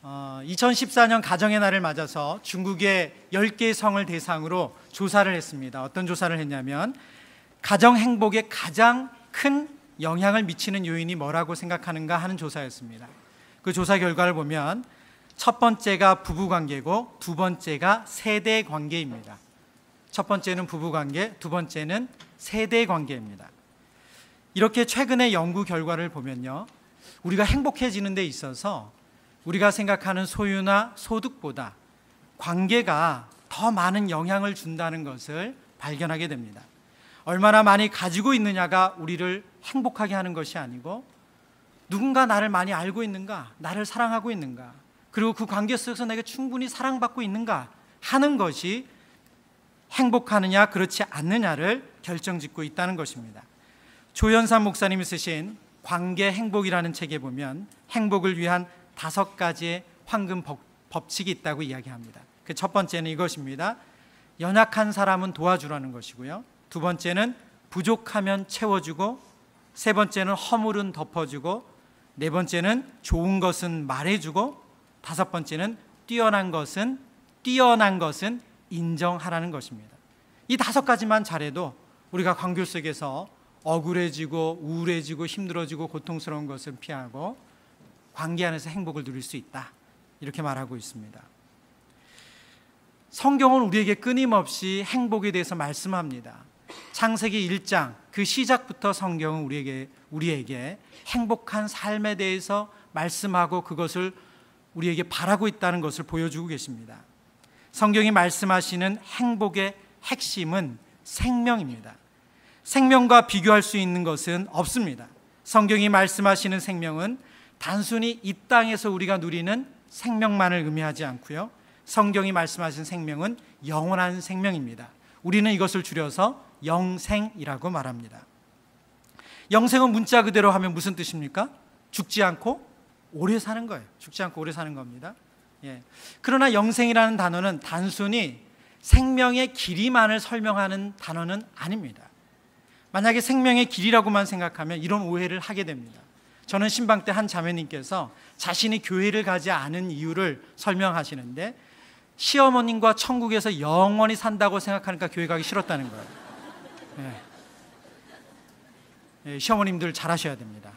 2014년 가정의 날을 맞아서 중국의 10개의 성을 대상으로 조사를 했습니다. 어떤 조사를 했냐면 가정 행복에 가장 큰 영향을 미치는 요인이 뭐라고 생각하는가 하는 조사였습니다. 그 조사 결과를 보면 첫 번째가 부부관계고 두 번째가 세대관계입니다. 첫 번째는 부부관계, 두 번째는 세대관계입니다. 이렇게 최근의 연구 결과를 보면요, 우리가 행복해지는 데 있어서 우리가 생각하는 소유나 소득보다 관계가 더 많은 영향을 준다는 것을 발견하게 됩니다. 얼마나 많이 가지고 있느냐가 우리를 행복하게 하는 것이 아니고 누군가 나를 많이 알고 있는가, 나를 사랑하고 있는가, 그리고 그 관계 속에서 내가 충분히 사랑받고 있는가 하는 것이 행복하느냐 그렇지 않느냐를 결정짓고 있다는 것입니다. 조연산 목사님이 쓰신 관계 행복이라는 책에 보면 행복을 위한 5가지의 황금 법칙이 있다고 이야기합니다. 그 첫 번째는 이것입니다. 연약한 사람은 도와주라는 것이고요, 두 번째는 부족하면 채워주고, 세 번째는 허물은 덮어주고, 네 번째는 좋은 것은 말해주고, 다섯 번째는 뛰어난 것은 인정하라는 것입니다. 이 5가지만 잘해도 우리가 관계 속에서 억울해지고 우울해지고 힘들어지고 고통스러운 것을 피하고 관계 안에서 행복을 누릴 수 있다, 이렇게 말하고 있습니다. 성경은 우리에게 끊임없이 행복에 대해서 말씀합니다. 창세기 1장 그 시작부터 성경은 우리에게 행복한 삶에 대해서 말씀하고 그것을 우리에게 바라고 있다는 것을 보여주고 계십니다. 성경이 말씀하시는 행복의 핵심은 생명입니다. 생명과 비교할 수 있는 것은 없습니다. 성경이 말씀하시는 생명은 단순히 이 땅에서 우리가 누리는 생명만을 의미하지 않고요, 성경이 말씀하신 생명은 영원한 생명입니다. 우리는 이것을 줄여서 영생이라고 말합니다. 영생은 문자 그대로 하면 무슨 뜻입니까? 죽지 않고 오래 사는 거예요. 죽지 않고 오래 사는 겁니다. 그러나 영생이라는 단어는 단순히 생명의 길이만을 설명하는 단어는 아닙니다. 만약에 생명의 길이라고만 생각하면 이런 오해를 하게 됩니다. 저는 신방 때 한 자매님께서 자신이 교회를 가지 않은 이유를 설명하시는데 시어머님과 천국에서 영원히 산다고 생각하니까 교회 가기 싫었다는 거예요. 시어머님들 잘하셔야 됩니다.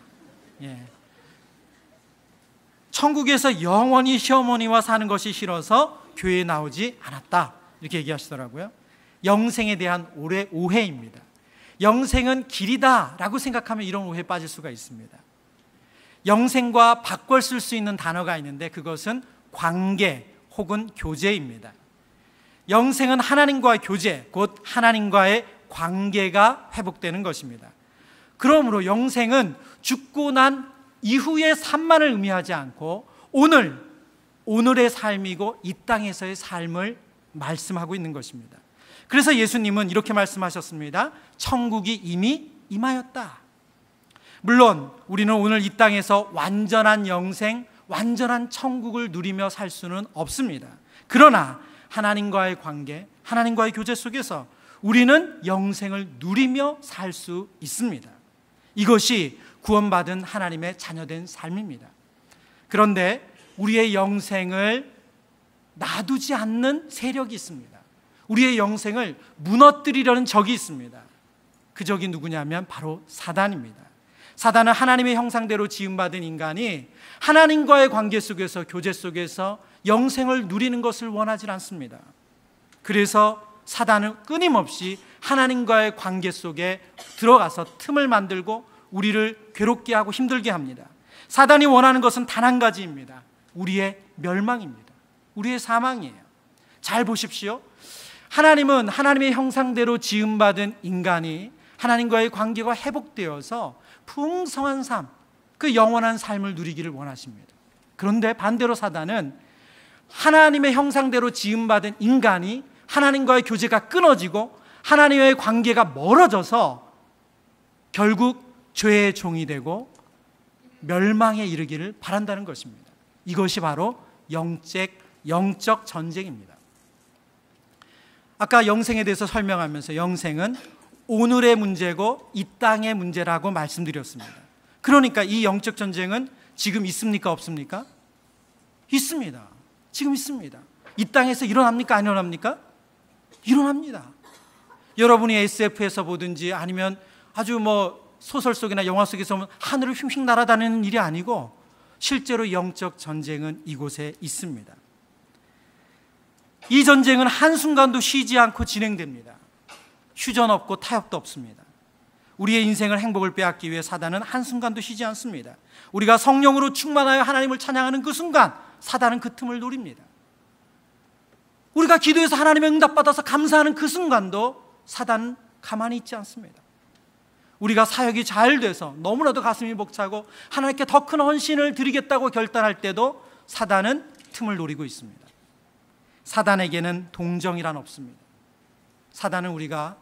천국에서 영원히 시어머니와 사는 것이 싫어서 교회에 나오지 않았다, 이렇게 얘기하시더라고요. 영생에 대한 오해입니다. 영생은 길이다 라고 생각하면 이런 오해에 빠질 수가 있습니다. 영생과 바꿔 쓸 수 있는 단어가 있는데 그것은 관계 혹은 교제입니다. 영생은 하나님과의 교제, 곧 하나님과의 관계가 회복되는 것입니다. 그러므로 영생은 죽고 난 이후의 삶만을 의미하지 않고 오늘의 삶이고 이 땅에서의 삶을 말씀하고 있는 것입니다. 그래서 예수님은 이렇게 말씀하셨습니다. 천국이 이미 임하였다. 물론 우리는 오늘 이 땅에서 완전한 영생, 완전한 천국을 누리며 살 수는 없습니다. 그러나 하나님과의 관계, 하나님과의 교제 속에서 우리는 영생을 누리며 살 수 있습니다. 이것이 구원받은 하나님의 자녀된 삶입니다. 그런데 우리의 영생을 놔두지 않는 세력이 있습니다. 우리의 영생을 무너뜨리려는 적이 있습니다. 그 적이 누구냐면 바로 사단입니다. 사단은 하나님의 형상대로 지음받은 인간이 하나님과의 관계 속에서, 교제 속에서 영생을 누리는 것을 원하지 않습니다. 그래서 사단은 끊임없이 하나님과의 관계 속에 들어가서 틈을 만들고 우리를 괴롭게 하고 힘들게 합니다. 사단이 원하는 것은 단 한 가지입니다. 우리의 멸망입니다. 우리의 사망이에요. 잘 보십시오. 하나님은 하나님의 형상대로 지음받은 인간이 하나님과의 관계가 회복되어서 풍성한 삶, 그 영원한 삶을 누리기를 원하십니다. 그런데 반대로 사단은 하나님의 형상대로 지음받은 인간이 하나님과의 교제가 끊어지고 하나님과의 관계가 멀어져서 결국 죄의 종이 되고 멸망에 이르기를 바란다는 것입니다. 이것이 바로 영적 전쟁입니다. 아까 영생에 대해서 설명하면서 영생은 오늘의 문제고 이 땅의 문제라고 말씀드렸습니다. 그러니까 이 영적 전쟁은 지금 있습니까? 없습니까? 있습니다. 지금 있습니다. 이 땅에서 일어납니까? 안 일어납니까? 일어납니다. 여러분이 SF에서 보든지 아니면 아주 소설 속이나 영화 속에서 보면 하늘을 휙휙 날아다니는 일이 아니고 실제로 영적 전쟁은 이곳에 있습니다. 이 전쟁은 한순간도 쉬지 않고 진행됩니다. 휴전 없고 타협도 없습니다. 우리의 인생을 행복을 빼앗기 위해 사단은 한순간도 쉬지 않습니다. 우리가 성령으로 충만하여 하나님을 찬양하는 그 순간 사단은 그 틈을 노립니다. 우리가 기도해서 하나님의 응답받아서 감사하는 그 순간도 사단은 가만히 있지 않습니다. 우리가 사역이 잘 돼서 너무나도 가슴이 벅차고 하나님께 더 큰 헌신을 드리겠다고 결단할 때도 사단은 틈을 노리고 있습니다. 사단에게는 동정이란 없습니다. 사단은 우리가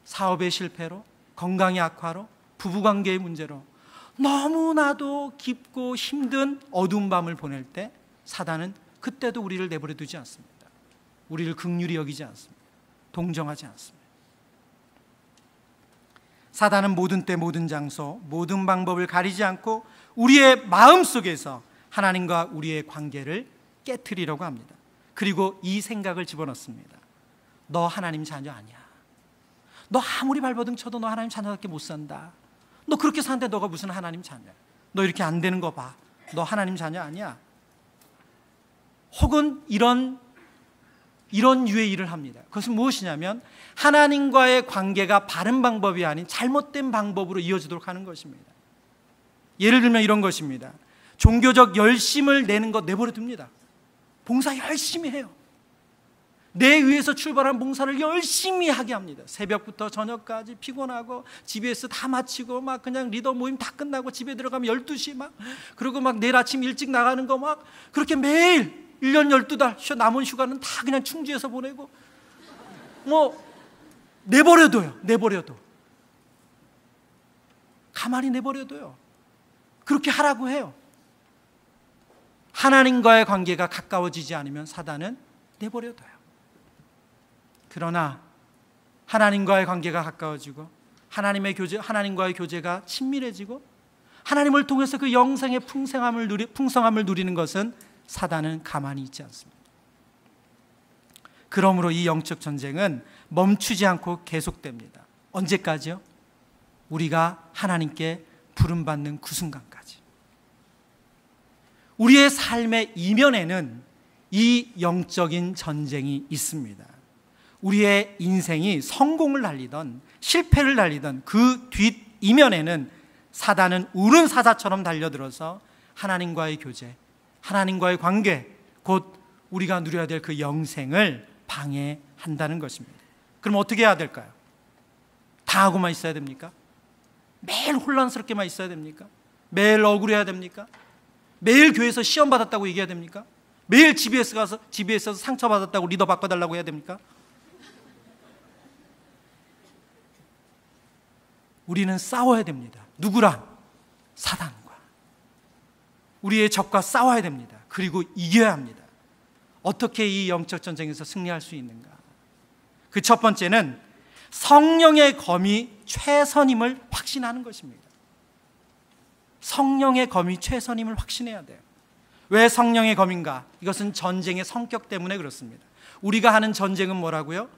사업의 실패로, 건강의 악화로, 부부관계의 문제로 너무나도 깊고 힘든 어두운 밤을 보낼 때 사단은 그때도 우리를 내버려 두지 않습니다. 우리를 긍휼히 여기지 않습니다. 동정하지 않습니다. 사단은 모든 때 모든 장소 모든 방법을 가리지 않고 우리의 마음속에서 하나님과 우리의 관계를 깨트리려고 합니다. 그리고 이 생각을 집어넣습니다. 너 하나님 자녀 아니야. 너 아무리 발버둥 쳐도 너 하나님 자녀답게 못 산다. 너 그렇게 사는데 너가 무슨 하나님 자녀야. 너 이렇게 안 되는 거 봐. 너 하나님 자녀 아니야. 혹은 이런 유의 일을 합니다. 그것은 무엇이냐면 하나님과의 관계가 바른 방법이 아닌 잘못된 방법으로 이어지도록 하는 것입니다. 예를 들면 이런 것입니다. 종교적 열심을 내는 것 내버려 둡니다. 봉사 열심히 해요. 내 위에서 출발한 봉사를 열심히 하게 합니다. 새벽부터 저녁까지 피곤하고 GBS 다 마치고 막 그냥 리더 모임 다 끝나고 집에 들어가면 12시 그리고 내일 아침 일찍 나가는 거 그렇게 매일 1년 12달 남은 휴가는 다 그냥 충주에서 보내고 내버려둬요. 내버려둬. 가만히 내버려둬요. 그렇게 하라고 해요. 하나님과의 관계가 가까워지지 않으면 사단은 내버려둬요. 그러나 하나님과의 관계가 가까워지고 하나님과의 교제가 친밀해지고 하나님을 통해서 그 영생의 풍성함을 누리는 것은 사단은 가만히 있지 않습니다. 그러므로 이 영적 전쟁은 멈추지 않고 계속됩니다. 언제까지요? 우리가 하나님께 부름받는 그 순간까지. 우리의 삶의 이면에는 이 영적인 전쟁이 있습니다. 우리의 인생이 성공을 달리던 실패를 달리던 그 뒷이면에는 사단은 우는 사자처럼 달려들어서 하나님과의 교제, 하나님과의 관계, 곧 우리가 누려야 될 그 영생을 방해한다는 것입니다. 그럼 어떻게 해야 될까요? 다 하고만 있어야 됩니까? 매일 혼란스럽게만 있어야 됩니까? 매일 억울해야 됩니까? 매일 교회에서 시험 받았다고 얘기해야 됩니까? 매일 GBS에서 상처받았다고 리더 바꿔달라고 해야 됩니까? 우리는 싸워야 됩니다. 누구랑? 사단과. 우리의 적과 싸워야 됩니다. 그리고 이겨야 합니다. 어떻게 이 영적 전쟁에서 승리할 수 있는가? 그 첫 번째는 성령의 검이 최선임을 확신하는 것입니다. 성령의 검이 최선임을 확신해야 돼요. 왜 성령의 검인가? 이것은 전쟁의 성격 때문에 그렇습니다. 우리가 하는 전쟁은 뭐라고요?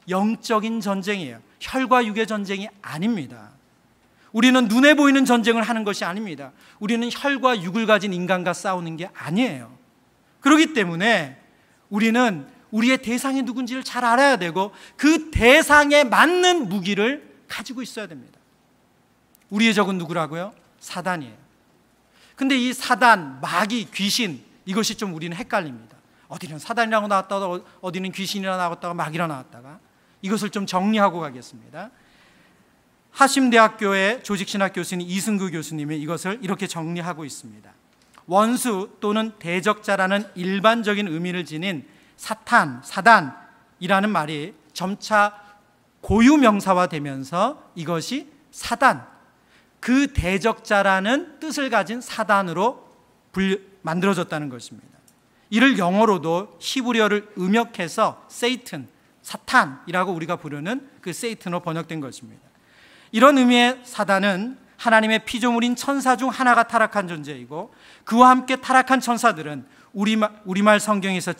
영적인 전쟁이에요. 혈과 육의 전쟁이 아닙니다. 우리는 눈에 보이는 전쟁을 하는 것이 아닙니다. 우리는 혈과 육을 가진 인간과 싸우는 게 아니에요. 그렇기 때문에 우리는 우리의 대상이 누군지를 잘 알아야 되고 그 대상에 맞는 무기를 가지고 있어야 됩니다. 우리의 적은 누구라고요? 사단이에요. 근데 이 사단, 마귀, 귀신 이것이 좀 우리는 헷갈립니다. 어디는 사단이라고 나왔다가 어디는 귀신이라 나왔다가 마귀라 나왔다가 이것을 좀 정리하고 가겠습니다. 하심대학교의 조직신학 교수인 이승구 교수님이 이것을 이렇게 정리하고 있습니다. 원수 또는 대적자라는 일반적인 의미를 지닌 사단이라는 말이 점차 고유명사화되면서 이것이 사단, 그 대적자라는 뜻을 가진 사단으로 만들어졌다는 것입니다. 이를 영어로도 히브리어를 음역해서 세이튼, 사탄이라고 우리가 부르는 그 세이튼으로 번역된 것입니다. 이런 의미의 사단은 하나님의 피조물인 천사 중 하나가 타락한 존재이고 그와 함께 타락한 천사들은 우리말 성경에서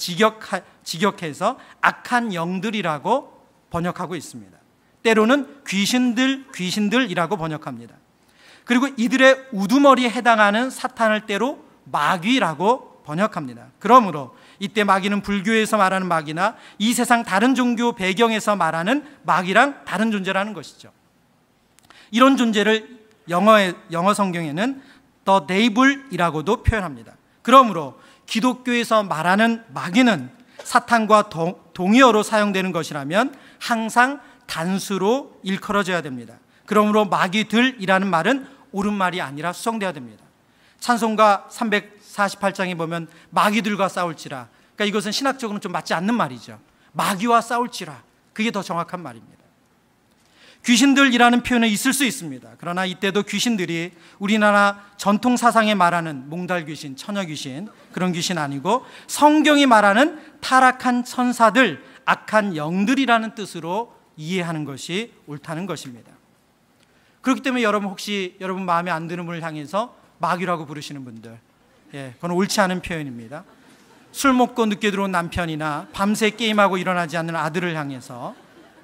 직역해서 악한 영들이라고 번역하고 있습니다. 때로는 귀신들이라고 번역합니다. 그리고 이들의 우두머리에 해당하는 사탄을 때로 마귀라고 번역합니다. 그러므로 이때 마귀는 불교에서 말하는 마귀나 이 세상 다른 종교 배경에서 말하는 마귀랑 다른 존재라는 것이죠. 이런 존재를 영어 성경에는 The Devil이라고도 표현합니다. 그러므로 기독교에서 말하는 마귀는 사탄과 동의어로 사용되는 것이라면 항상 단수로 일컬어져야 됩니다. 그러므로 마귀들이라는 말은 옳은 말이 아니라 수정돼야 됩니다. 찬송가 348장에 보면 마귀들과 싸울지라, 그러니까 이것은 신학적으로는 좀 맞지 않는 말이죠. 마귀와 싸울지라, 그게 더 정확한 말입니다. 귀신들이라는 표현은 있을 수 있습니다. 그러나 이때도 귀신들이 우리나라 전통 사상에 말하는 몽달 귀신, 처녀 귀신, 그런 귀신 아니고 성경이 말하는 타락한 천사들, 악한 영들이라는 뜻으로 이해하는 것이 옳다는 것입니다. 그렇기 때문에 혹시 여러분 마음에 안 드는 분을 향해서 마귀라고 부르시는 분들, 그건 옳지 않은 표현입니다. 술 먹고 늦게 들어온 남편이나 밤새 게임하고 일어나지 않는 아들을 향해서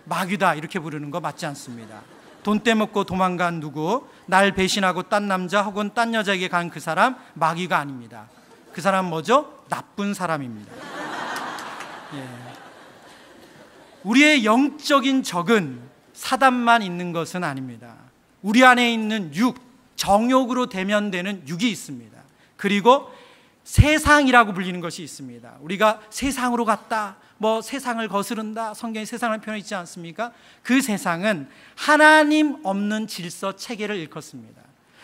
마귀다 이렇게 부르는 거 맞지 않습니다. 돈 떼먹고 도망간 누구, 날 배신하고 딴 남자 혹은 딴 여자에게 간 그 사람 마귀가 아닙니다. 그 사람 뭐죠? 나쁜 사람입니다. 우리의 영적인 적은 사단만 있는 것은 아닙니다. 우리 안에 있는 육, 정욕으로 대면되는 육이 있습니다. 그리고 세상이라고 불리는 것이 있습니다. 우리가 세상으로 갔다, 세상을 거스른다, 성경에 세상을 표현하지 있지 않습니까? 그 세상은 하나님 없는 질서 체계를 일컫습니다.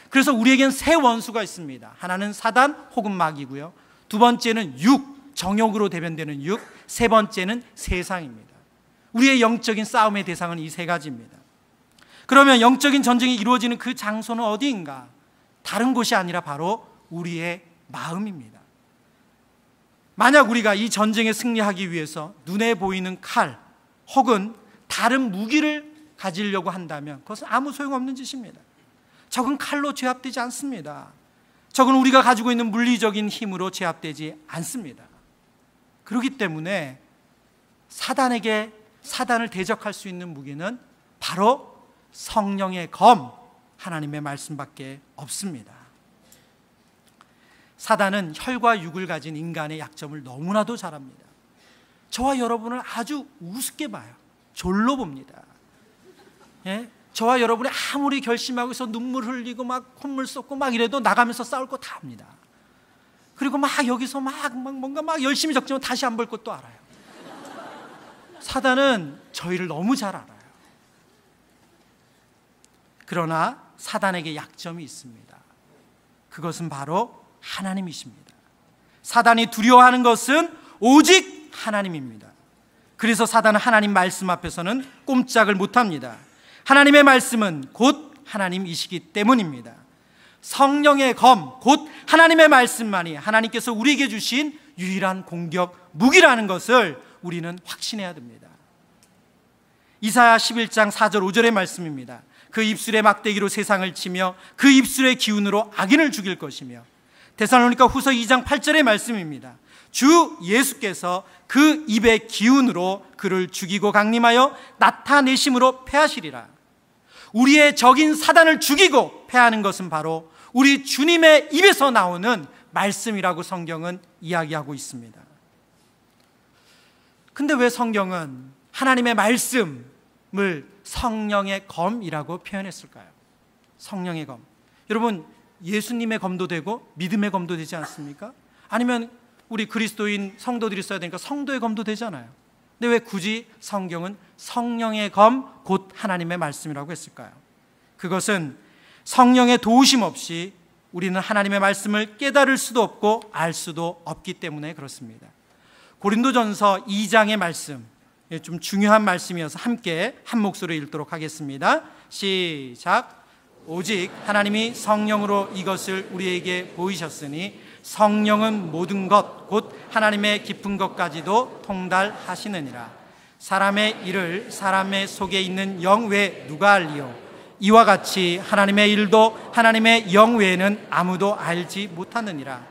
그래서 우리에겐 세 원수가 있습니다. 하나는 사단 혹은 마귀고요, 두 번째는 육, 정욕으로 대변되는 육, 세 번째는 세상입니다. 우리의 영적인 싸움의 대상은 이 세 가지입니다. 그러면 영적인 전쟁이 이루어지는 그 장소는 어디인가? 다른 곳이 아니라 바로 우리의 마음입니다. 만약 우리가 이 전쟁에 승리하기 위해서 눈에 보이는 칼 혹은 다른 무기를 가지려고 한다면 그것은 아무 소용없는 짓입니다. 적은 칼로 제압되지 않습니다. 적은 우리가 가지고 있는 물리적인 힘으로 제압되지 않습니다. 그렇기 때문에 사단을 대적할 수 있는 무기는 바로 성령의 검, 하나님의 말씀밖에 없습니다. 사단은 혈과 육을 가진 인간의 약점을 너무나도 잘 압니다. 저와 여러분을 아주 우습게 봐요. 졸로 봅니다. 저와 여러분이 아무리 결심하고 있어 눈물 흘리고 막 콧물 쏟고 막 이래도 나가면서 싸울 거 다 합니다. 그리고 막 여기서 뭔가 열심히 적지만 다시 안 볼 것도 알아요. 사단은 저희를 너무 잘 알아요. 그러나 사단에게 약점이 있습니다. 그것은 바로 하나님이십니다. 사단이 두려워하는 것은 오직 하나님입니다. 그래서 사단은 하나님 말씀 앞에서는 꼼짝을 못합니다. 하나님의 말씀은 곧 하나님이시기 때문입니다. 성령의 검, 곧 하나님의 말씀만이 하나님께서 우리에게 주신 유일한 공격 무기라는 것을 우리는 확신해야 됩니다. 이사야 11장 4절 5절의 말씀입니다. 그 입술의 막대기로 세상을 치며 그 입술의 기운으로 악인을 죽일 것이며, 데살로니가 후서 2장 8절의 말씀입니다. 주 예수께서 그 입의 기운으로 그를 죽이고 강림하여 나타내심으로 패하시리라. 우리의 적인 사단을 죽이고 패하는 것은 바로 우리 주님의 입에서 나오는 말씀이라고 성경은 이야기하고 있습니다. 근데 왜 성경은 하나님의 말씀을 성령의 검이라고 표현했을까요? 성령의 검. 여러분, 예수님의 검도 되고 믿음의 검도 되지 않습니까? 아니면 우리 그리스도인 성도들이 써야 되니까 성도의 검도 되잖아요. 근데 왜 굳이 성경은 성령의 검, 곧 하나님의 말씀이라고 했을까요? 그것은 성령의 도우심 없이 우리는 하나님의 말씀을 깨달을 수도 없고 알 수도 없기 때문에 그렇습니다. 고린도전서 2장의 말씀, 좀 중요한 말씀이어서 함께 한 목소리로 읽도록 하겠습니다. 시작. 오직 하나님이 성령으로 이것을 우리에게 보이셨으니 성령은 모든 것 곧 하나님의 깊은 것까지도 통달하시느니라. 사람의 일을 사람의 속에 있는 영 외에 누가 알리요? 이와 같이 하나님의 일도 하나님의 영 외에는 아무도 알지 못하느니라.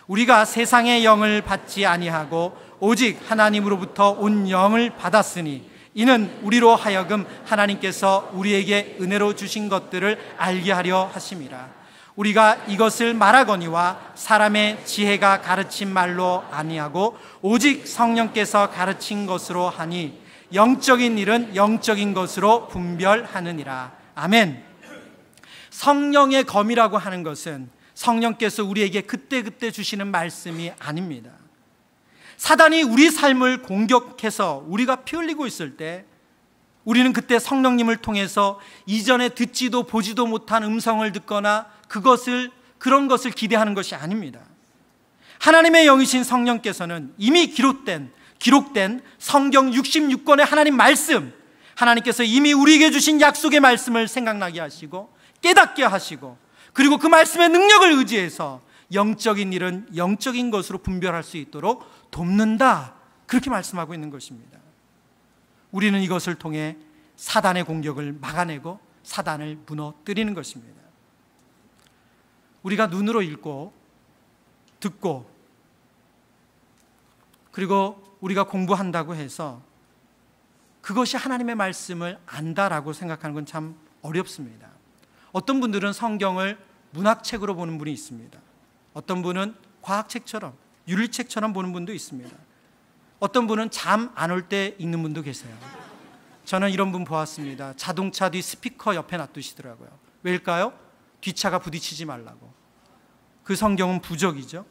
우리가 세상의 영을 받지 아니하고 오직 하나님으로부터 온 영을 받았으니 이는 우리로 하여금 하나님께서 우리에게 은혜로 주신 것들을 알게 하려 하심이라. 우리가 이것을 말하거니와 사람의 지혜가 가르친 말로 아니하고 오직 성령께서 가르친 것으로 하니 영적인 일은 영적인 것으로 분별하느니라. 아멘. 성령의 검이라고 하는 것은 성령께서 우리에게 그때그때 주시는 말씀이 아닙니다. 사단이 우리 삶을 공격해서 우리가 피 흘리고 있을 때 우리는 그때 성령님을 통해서 이전에 듣지도 보지도 못한 음성을 듣거나 그런 것을 기대하는 것이 아닙니다. 하나님의 영이신 성령께서는 이미 기록된 성경 66권의 하나님 말씀, 하나님께서 이미 우리에게 주신 약속의 말씀을 생각나게 하시고 깨닫게 하시고, 그리고 그 말씀의 능력을 의지해서 영적인 일은 영적인 것으로 분별할 수 있도록 돕는다, 그렇게 말씀하고 있는 것입니다. 우리는 이것을 통해 사단의 공격을 막아내고 사단을 무너뜨리는 것입니다. 우리가 눈으로 읽고 듣고 그리고 우리가 공부한다고 해서 그것이 하나님의 말씀을 안다라고 생각하는 건 참 어렵습니다. 어떤 분들은 성경을 문학책으로 보는 분이 있습니다. 어떤 분은 과학책처럼, 윤리책처럼 보는 분도 있습니다. 어떤 분은 잠 안 올 때 읽는 분도 계세요. 저는 이런 분 보았습니다. 자동차 뒤 스피커 옆에 놔두시더라고요. 왜일까요? 뒷차가 부딪히지 말라고. 그 성경은 부적이죠.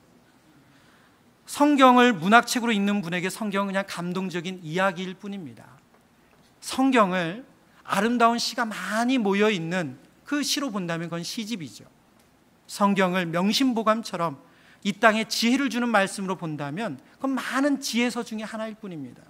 성경을 문학책으로 읽는 분에게 성경은 그냥 감동적인 이야기일 뿐입니다. 성경을 아름다운 시가 많이 모여있는 그 시로 본다면 그건 시집이죠. 성경을 명심보감처럼 이 땅에 지혜를 주는 말씀으로 본다면 그건 많은 지혜서 중에 하나일 뿐입니다.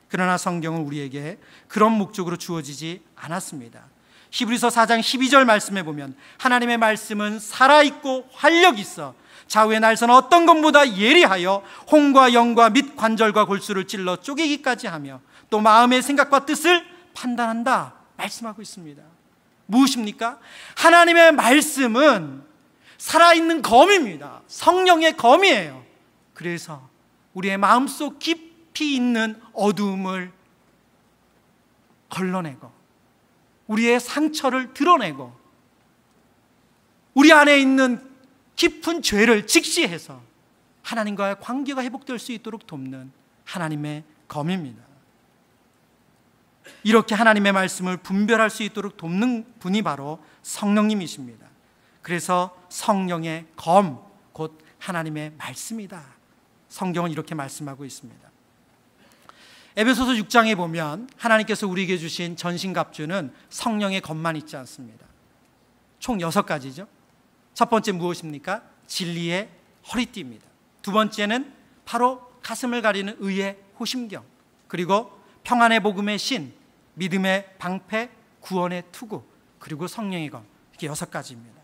그러나 성경은 우리에게 그런 목적으로 주어지지 않았습니다. 히브리서 4장 12절 말씀에 보면 하나님의 말씀은 살아있고 활력 있어 좌우의 날선 어떤 것보다 예리하여 혼과 영과 및 관절과 골수를 찔러 쪼개기까지 하며 또 마음의 생각과 뜻을 판단한다 말씀하고 있습니다. 무엇입니까? 하나님의 말씀은 살아있는 검입니다. 성령의 검이에요. 그래서 우리의 마음속 깊이 있는 어두움을 걸러내고 우리의 상처를 드러내고 우리 안에 있는 깊은 죄를 직시해서 하나님과의 관계가 회복될 수 있도록 돕는 하나님의 검입니다. 이렇게 하나님의 말씀을 분별할 수 있도록 돕는 분이 바로 성령님이십니다. 그래서 성령의 검, 곧 하나님의 말씀이다. 성경은 이렇게 말씀하고 있습니다. 에베소서 6장에 보면 하나님께서 우리에게 주신 전신갑주는 성령의 검만 있지 않습니다. 총 6가지죠. 첫 번째 무엇입니까? 진리의 허리띠입니다. 두 번째는 바로 가슴을 가리는 의의 호심경, 그리고 평안의 복음의 신, 믿음의 방패, 구원의 투구, 그리고 성령의 검, 이렇게 6가지입니다.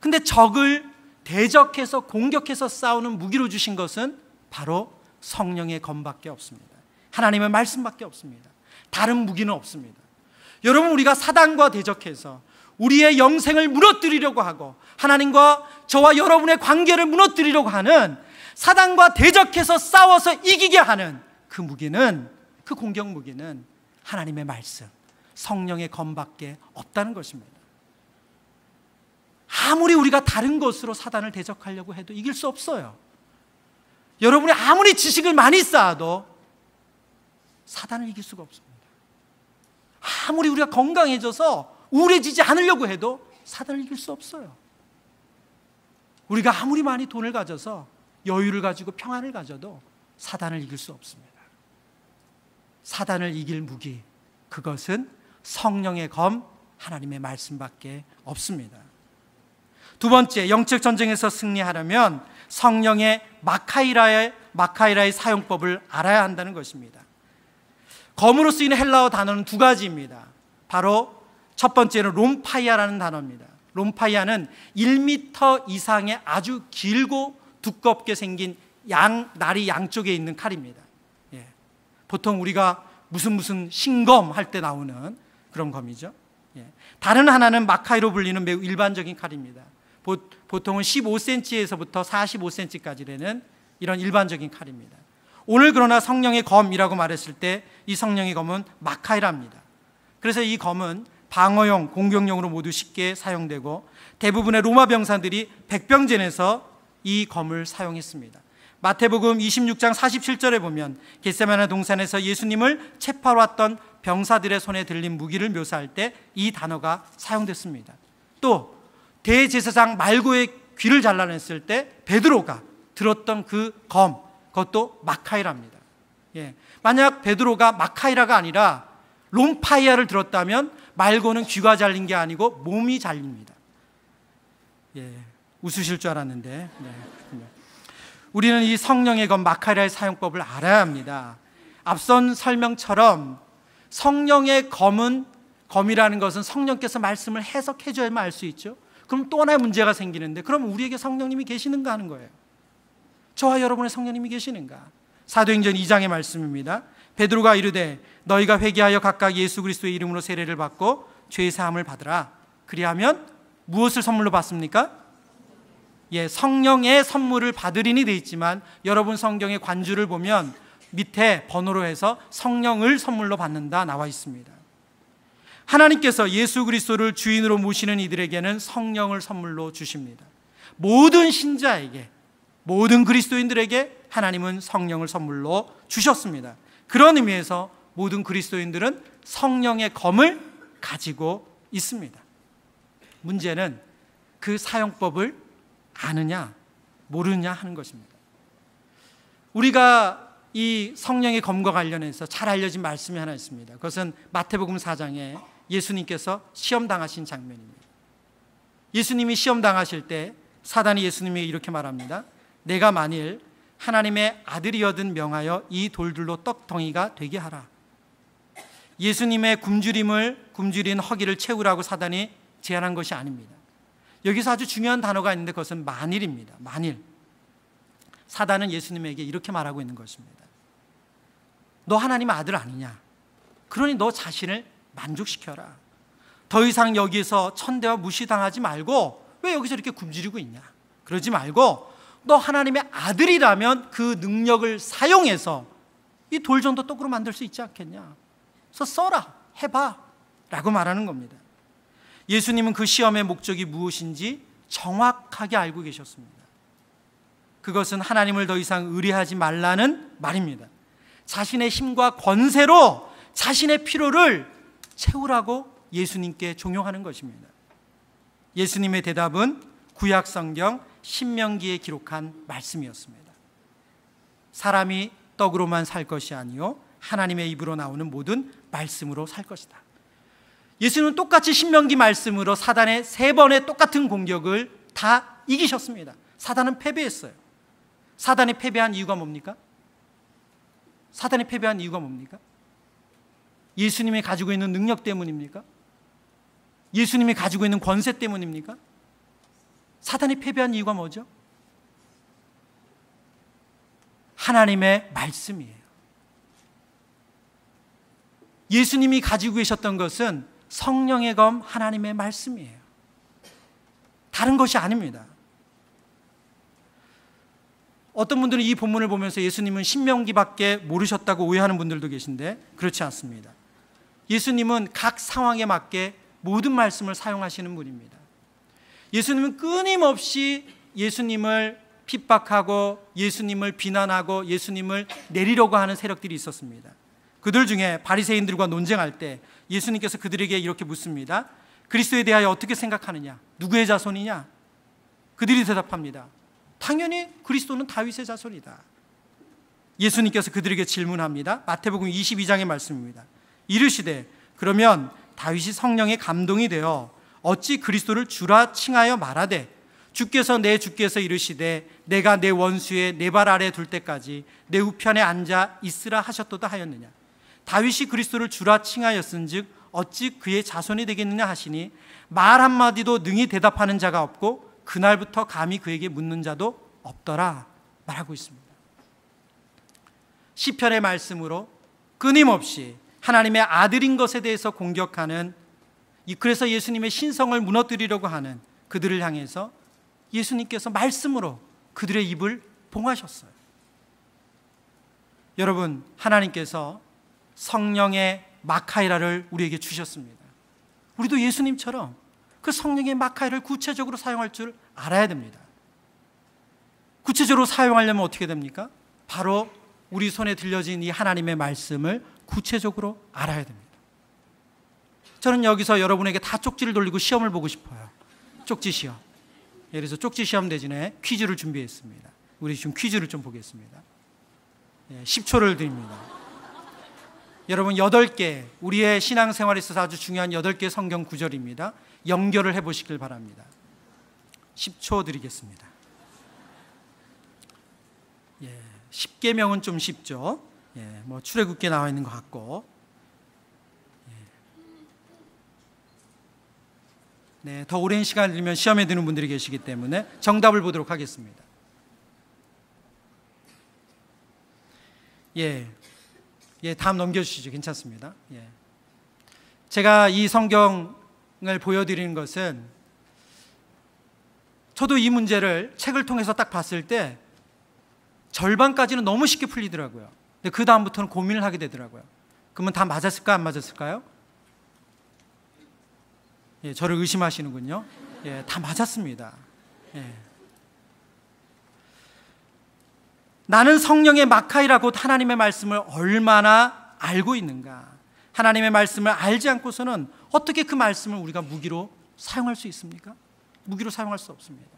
근데 적을 대적해서 공격해서 싸우는 무기로 주신 것은 바로 성령의 검밖에 없습니다. 하나님의 말씀밖에 없습니다. 다른 무기는 없습니다. 여러분, 우리가 사단과 대적해서 우리의 영생을 무너뜨리려고 하고 하나님과 저와 여러분의 관계를 무너뜨리려고 하는 사단과 대적해서 싸워서 이기게 하는 그 무기는, 그 공격 무기는 하나님의 말씀, 성령의 검밖에 없다는 것입니다. 아무리 우리가 다른 것으로 사단을 대적하려고 해도 이길 수 없어요. 여러분이 아무리 지식을 많이 쌓아도 사단을 이길 수가 없습니다. 아무리 우리가 건강해져서 우울해지지 않으려고 해도 사단을 이길 수 없어요. 우리가 아무리 많이 돈을 가져서 여유를 가지고 평안을 가져도 사단을 이길 수 없습니다. 사단을 이길 무기, 그것은 성령의 검, 하나님의 말씀밖에 없습니다. 두 번째, 영적 전쟁에서 승리하려면 성령의 마카이라의 사용법을 알아야 한다는 것입니다. 검으로 쓰이는 헬라어 단어는 2가지입니다. 바로 첫 번째는 롬파이아라는 단어입니다. 롬파이아는 1m 이상의 아주 길고 두껍게 생긴 날이 양쪽에 있는 칼입니다. 예. 보통 우리가 무슨 신검 할 때 나오는 그런 검이죠. 예. 다른 하나는 마카이로 불리는 매우 일반적인 칼입니다. 보통은 15cm에서부터 45cm까지 되는 이런 일반적인 칼입니다. 오늘 그러나 성령의 검이라고 말했을 때 이 성령의 검은 마카이라입니다. 그래서 이 검은 방어용, 공격용으로 모두 쉽게 사용되고 대부분의 로마 병사들이 백병전에서 이 검을 사용했습니다. 마태복음 26장 47절에 보면 겟세마네 동산에서 예수님을 체포하러 왔던 병사들의 손에 들린 무기를 묘사할 때 이 단어가 사용됐습니다. 또 대제사장 말고의 귀를 잘라냈을 때 베드로가 들었던 그 검, 그것도 마카이라입니다. 만약 베드로가 마카이라가 아니라 롬파이아를 들었다면 말고는 귀가 잘린 게 아니고 몸이 잘립니다. 웃으실 줄 알았는데 우리는 이 성령의 검 마카이라의 사용법을 알아야 합니다. 앞선 설명처럼 성령의 검이라는 것은 성령께서 말씀을 해석해 줘야만 알 수 있죠. 그럼 또 하나의 문제가 생기는데, 그럼 우리에게 성령님이 계시는가 하는 거예요. 저와 여러분의 성령님이 계시는가? 사도행전 2장의 말씀입니다. 베드로가 이르되 너희가 회개하여 각각 예수 그리스도의 이름으로 세례를 받고 죄 사함을 받으라. 그리하면 무엇을 선물로 받습니까? 성령의 선물을 받으리니 돼 있지만 여러분 성경의 관주를 보면 밑에 번호로 해서 성령을 선물로 받는다 나와 있습니다. 하나님께서 예수 그리스도를 주인으로 모시는 이들에게는 성령을 선물로 주십니다. 모든 신자에게, 모든 그리스도인들에게 하나님은 성령을 선물로 주셨습니다. 그런 의미에서 모든 그리스도인들은 성령의 검을 가지고 있습니다. 문제는 그 사용법을 아느냐 모르느냐 하는 것입니다. 우리가 이 성령의 검과 관련해서 잘 알려진 말씀이 하나 있습니다. 그것은 마태복음 4장에 예수님께서 시험당하신 장면입니다. 예수님이 시험당하실 때 사단이 예수님에게 이렇게 말합니다. 내가 만일 하나님의 아들이여든 명하여 이 돌들로 떡덩이가 되게 하라. 예수님의 굶주린 허기를 채우라고 사단이 제안한 것이 아닙니다. 여기서 아주 중요한 단어가 있는데 그것은 만일입니다. 만일. 사단은 예수님에게 이렇게 말하고 있는 것입니다. 너 하나님 아들 아니냐? 그러니 너 자신을 만족시켜라. 더 이상 여기서 천대와 무시당하지 말고 왜 여기서 이렇게 굶주리고 있냐? 그러지 말고 너 하나님의 아들이라면 그 능력을 사용해서 이 돌 정도 떡으로 만들 수 있지 않겠냐? 그래서 써라, 해봐 라고 말하는 겁니다. 예수님은 그 시험의 목적이 무엇인지 정확하게 알고 계셨습니다. 그것은 하나님을 더 이상 의뢰하지 말라는 말입니다. 자신의 힘과 권세로 자신의 필요를 채우라고 예수님께 종용하는 것입니다. 예수님의 대답은 구약 성경 신명기에 기록한 말씀이었습니다. 사람이 떡으로만 살 것이 아니요 하나님의 입으로 나오는 모든 말씀으로 살 것이다. 예수님은 똑같이 신명기 말씀으로 사단의 3번의 똑같은 공격을 다 이기셨습니다. 사단은 패배했어요. 사단이 패배한 이유가 뭡니까? 사단이 패배한 이유가 뭡니까? 예수님이 가지고 있는 능력 때문입니까? 예수님이 가지고 있는 권세 때문입니까? 사단이 패배한 이유가 뭐죠? 하나님의 말씀이에요. 예수님이 가지고 계셨던 것은 성령의 검 하나님의 말씀이에요. 다른 것이 아닙니다. 어떤 분들은 이 본문을 보면서 예수님은 신명기밖에 모르셨다고 오해하는 분들도 계신데 그렇지 않습니다. 예수님은 각 상황에 맞게 모든 말씀을 사용하시는 분입니다. 예수님은 끊임없이 예수님을 핍박하고 예수님을 비난하고 예수님을 내리려고 하는 세력들이 있었습니다. 그들 중에 바리새인들과 논쟁할 때 예수님께서 그들에게 이렇게 묻습니다. 그리스도에 대하여 어떻게 생각하느냐? 누구의 자손이냐? 그들이 대답합니다. 당연히 그리스도는 다윗의 자손이다. 예수님께서 그들에게 질문합니다. 마태복음 22장의 말씀입니다. 이르시되 그러면 다윗이 성령에 감동이 되어 어찌 그리스도를 주라 칭하여 말하되 주께서 내 주께서 이르시되 내가 내 원수의 내 발 아래 둘 때까지 내 우편에 앉아 있으라 하셨도다 하였느냐? 다윗이 그리스도를 주라 칭하였은즉 어찌 그의 자손이 되겠느냐 하시니 말 한마디도 능히 대답하는 자가 없고 그날부터 감히 그에게 묻는 자도 없더라 말하고 있습니다. 시편의 말씀으로 끊임없이 하나님의 아들인 것에 대해서 공격하는, 그래서 예수님의 신성을 무너뜨리려고 하는 그들을 향해서 예수님께서 말씀으로 그들의 입을 봉하셨어요. 여러분, 하나님께서 성령의 마카이라를 우리에게 주셨습니다. 우리도 예수님처럼 그 성령의 마카이라를 구체적으로 사용할 줄 알아야 됩니다. 구체적으로 사용하려면 어떻게 됩니까? 바로 우리 손에 들려진 이 하나님의 말씀을 구체적으로 알아야 됩니다. 저는 여기서 여러분에게 다 쪽지를 돌리고 시험을 보고 싶어요. 쪽지 시험. 그래서 쪽지 시험 대신에 퀴즈를 준비했습니다. 우리 지금 퀴즈를 좀 보겠습니다. 10초를 드립니다. 여러분, 8개, 우리의 신앙생활에 있어서 아주 중요한 8개 성경 구절입니다. 연결을 해보시길 바랍니다. 10초 드리겠습니다. 10계명은 좀 쉽죠. 뭐 출애굽기에 나와 있는 것 같고. 네, 더 오랜 시간을 들면 시험에 드는 분들이 계시기 때문에 정답을 보도록 하겠습니다. 다음 넘겨주시죠. 괜찮습니다. 제가 이 성경을 보여드리는 것은 저도 이 문제를 책을 통해서 딱 봤을 때 절반까지는 너무 쉽게 풀리더라고요. 근데 그 다음부터는 고민을 하게 되더라고요. 그러면 다 맞았을까 안 맞았을까요? 저를 의심하시는군요. 다 맞았습니다. 나는 성령의 마카이라 곧 하나님의 말씀을 얼마나 알고 있는가. 하나님의 말씀을 알지 않고서는 어떻게 그 말씀을 우리가 무기로 사용할 수 있습니까? 무기로 사용할 수 없습니다.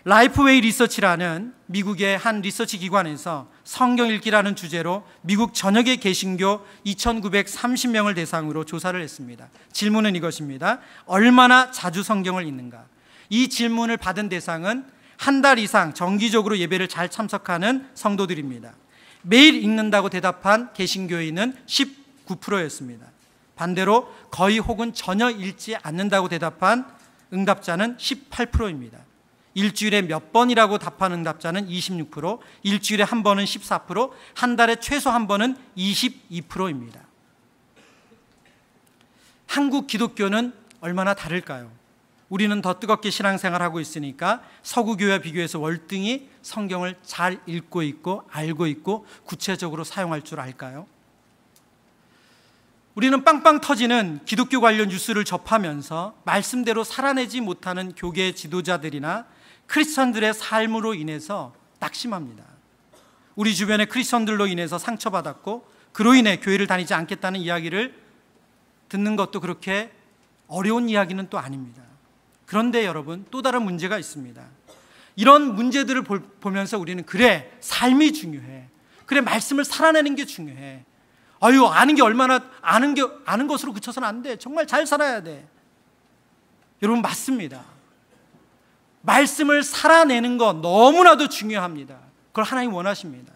라이프웨이 리서치라는 미국의 한 리서치 기관에서 성경 읽기라는 주제로 미국 전역의 개신교 2,930명을 대상으로 조사를 했습니다. 질문은 이것입니다. 얼마나 자주 성경을 읽는가? 이 질문을 받은 대상은 한 달 이상 정기적으로 예배를 잘 참석하는 성도들입니다. 매일 읽는다고 대답한 개신교인은 19%였습니다. 반대로 거의 혹은 전혀 읽지 않는다고 대답한 응답자는 18%입니다. 일주일에 몇 번이라고 답한 응답자는 26%, 일주일에 한 번은 14%, 한 달에 최소 한 번은 22%입니다. 한국 기독교는 얼마나 다를까요? 우리는 더 뜨겁게 신앙생활하고 있으니까 서구 교회와 비교해서 월등히 성경을 잘 읽고 있고 알고 있고 구체적으로 사용할 줄 알까요? 우리는 빵빵 터지는 기독교 관련 뉴스를 접하면서 말씀대로 살아내지 못하는 교계 지도자들이나 크리스천들의 삶으로 인해서 낙심합니다. 우리 주변의 크리스천들로 인해서 상처받았고 그로 인해 교회를 다니지 않겠다는 이야기를 듣는 것도 그렇게 어려운 이야기는 또 아닙니다. 그런데 여러분, 또 다른 문제가 있습니다. 이런 문제들을 보면서 우리는 그래, 삶이 중요해. 그래, 말씀을 살아내는 게 중요해. 아는 게 얼마나 아는 것으로 그쳐서는 안 돼. 정말 잘 살아야 돼. 여러분, 맞습니다. 말씀을 살아내는 것 너무나도 중요합니다. 그걸 하나님 원하십니다.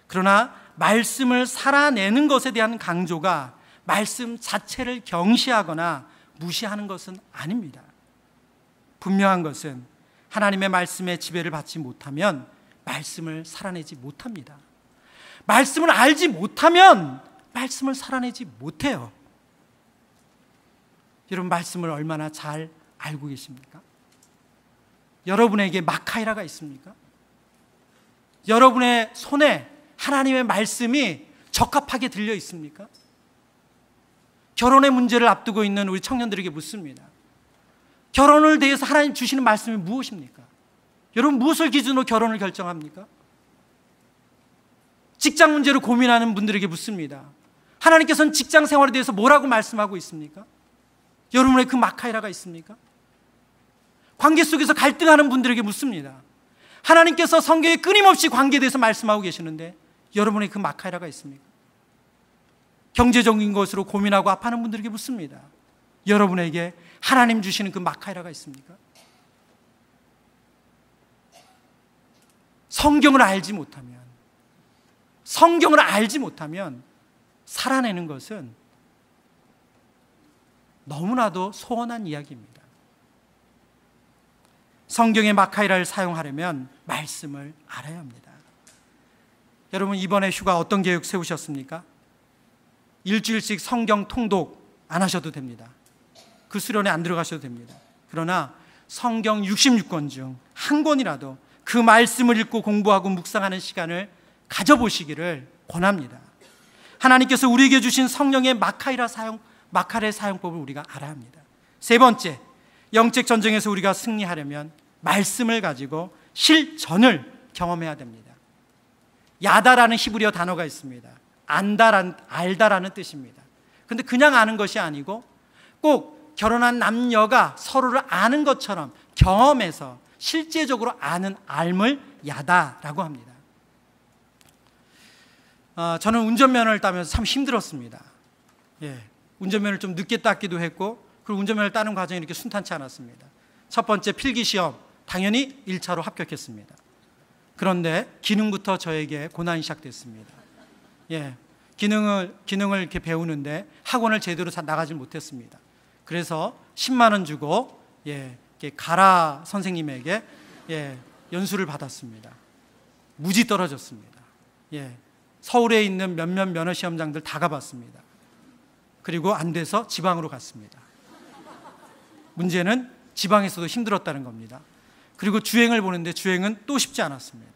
그러나 말씀을 살아내는 것에 대한 강조가 말씀 자체를 경시하거나 무시하는 것은 아닙니다. 분명한 것은 하나님의 말씀에 지배를 받지 못하면 말씀을 살아내지 못합니다. 말씀을 알지 못하면 말씀을 살아내지 못해요. 여러분, 말씀을 얼마나 잘 알고 계십니까? 여러분에게 마카이라가 있습니까? 여러분의 손에 하나님의 말씀이 적합하게 들려 있습니까? 결혼의 문제를 앞두고 있는 우리 청년들에게 묻습니다. 결혼을 대해서 하나님 주시는 말씀이 무엇입니까? 여러분, 무엇을 기준으로 결혼을 결정합니까? 직장 문제로 고민하는 분들에게 묻습니다. 하나님께서는 직장 생활에 대해서 뭐라고 말씀하고 있습니까? 여러분의 그 마카이라가 있습니까? 관계 속에서 갈등하는 분들에게 묻습니다. 하나님께서 성경에 끊임없이 관계에 대해서 말씀하고 계시는데 여러분의 그 마카이라가 있습니까? 경제적인 것으로 고민하고 아파하는 분들에게 묻습니다. 여러분에게 하나님 주시는 그 마카이라가 있습니까? 성경을 알지 못하면 살아내는 것은 너무나도 소원한 이야기입니다. 성경의 마카이라를 사용하려면 말씀을 알아야 합니다. 여러분, 이번에 휴가 어떤 계획 세우셨습니까? 일주일씩 성경 통독 안 하셔도 됩니다. 그 수련회 안 들어가셔도 됩니다. 그러나 성경 66권 중 한 권이라도 그 말씀을 읽고 공부하고 묵상하는 시간을 가져보시기를 권합니다. 하나님께서 우리에게 주신 성령의 마카레 사용법을 우리가 알아야 합니다. 세 번째, 영적 전쟁에서 우리가 승리하려면 말씀을 가지고 실전을 경험해야 됩니다. 야다라는 히브리어 단어가 있습니다. 알다라는 뜻입니다. 그런데 그냥 아는 것이 아니고 꼭 결혼한 남녀가 서로를 아는 것처럼 경험해서 실제적으로 아는 알을 야다라고 합니다. 저는 운전면허를 따면서 참 힘들었습니다. 운전면허를 좀 늦게 땄기도 했고, 그리고 운전면허를 따는 과정이 이렇게 순탄치 않았습니다. 첫 번째 필기시험 당연히 1차로 합격했습니다. 그런데 기능부터 저에게 고난이 시작됐습니다. 기능을 이렇게 배우는데 학원을 제대로 나가질 못했습니다. 그래서 10만 원 주고 가라 선생님에게 연수를 받았습니다. 무지 떨어졌습니다. 서울에 있는 몇몇 면허시험장들 다 가봤습니다. 그리고 안 돼서 지방으로 갔습니다. 문제는 지방에서도 힘들었다는 겁니다. 그리고 주행을 보는데 주행은 또 쉽지 않았습니다.